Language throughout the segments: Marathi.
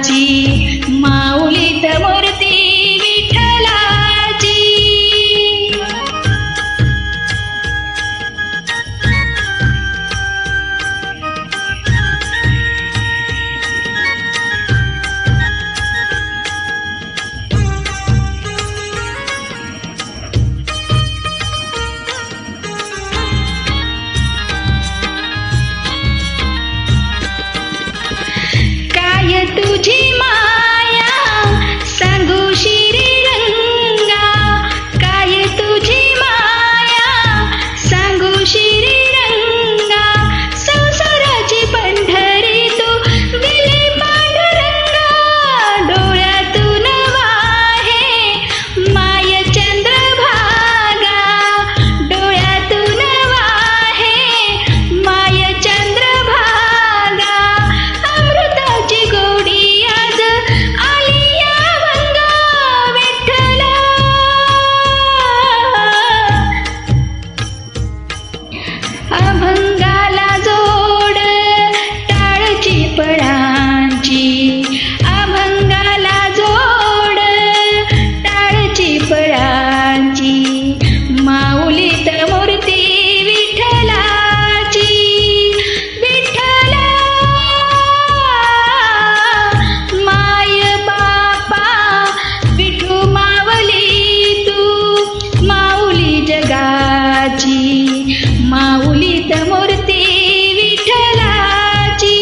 माऊलीत मूर्ती विठ्ठलाची। काय तुझी माया सांगू श्रीरंगा, काय तुझी माया सांगू श्रीरंगा, संसाराची पंढरी तू दिली पांडुरंगा, डोळ्यातून वाहे माय चंद्रभागा, डोळ्यातून वाहे माय चंद्रभागा, अमृताची गोडी आज आली या भंगा विठ्ठला, अभंगाला जोड टाळची फळांची, अभंगाला जोड टाळची फळांची, माऊलीत मूर्ती विठ्ठलाची। विठ्ठला माय बापा विठू मावली तू, माऊली जगाची, माऊलीत मूर्ती विठ्ठलाची।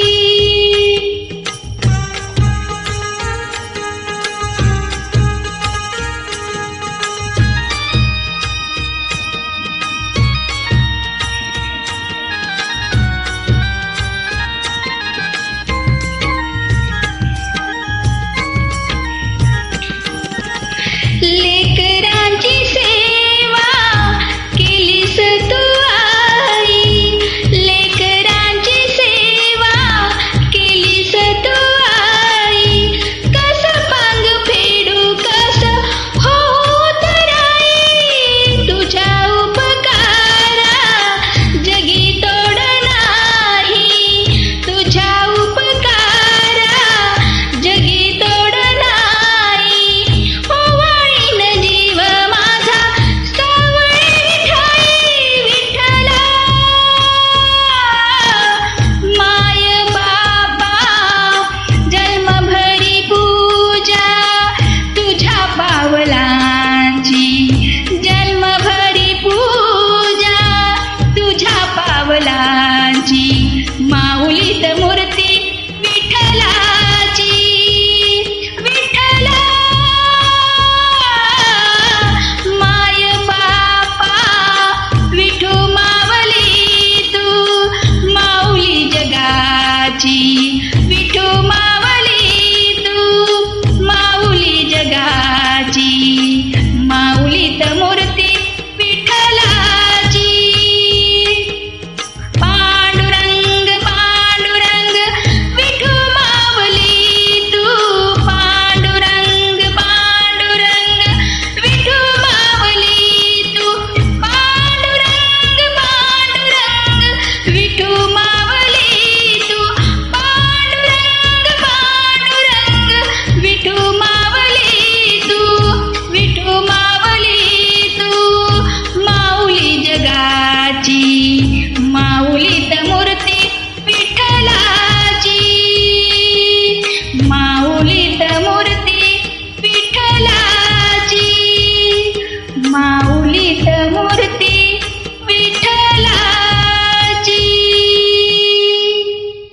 लेकरांची सेवा केलीस तू आई, लेकरांची सेवा केलीस तू आई, कस पांग फेडू कस हो तराई, तुझ्या उपकारा जगी तोड नाही, तुझ्या उपकारा जगी तोड नाही, ओवाळीन जीव माझा सावळी ठाई विठ्ठला, माय बाबा जन्मभरी पूजा तुझ्या पावलांची, जन्मभरी पूजा तुझ्या पावलांची, माऊलीत मूर्ती विठ्ठलाची। विठ्ठला माय बापा विठू मावली तू, माऊली जगाची।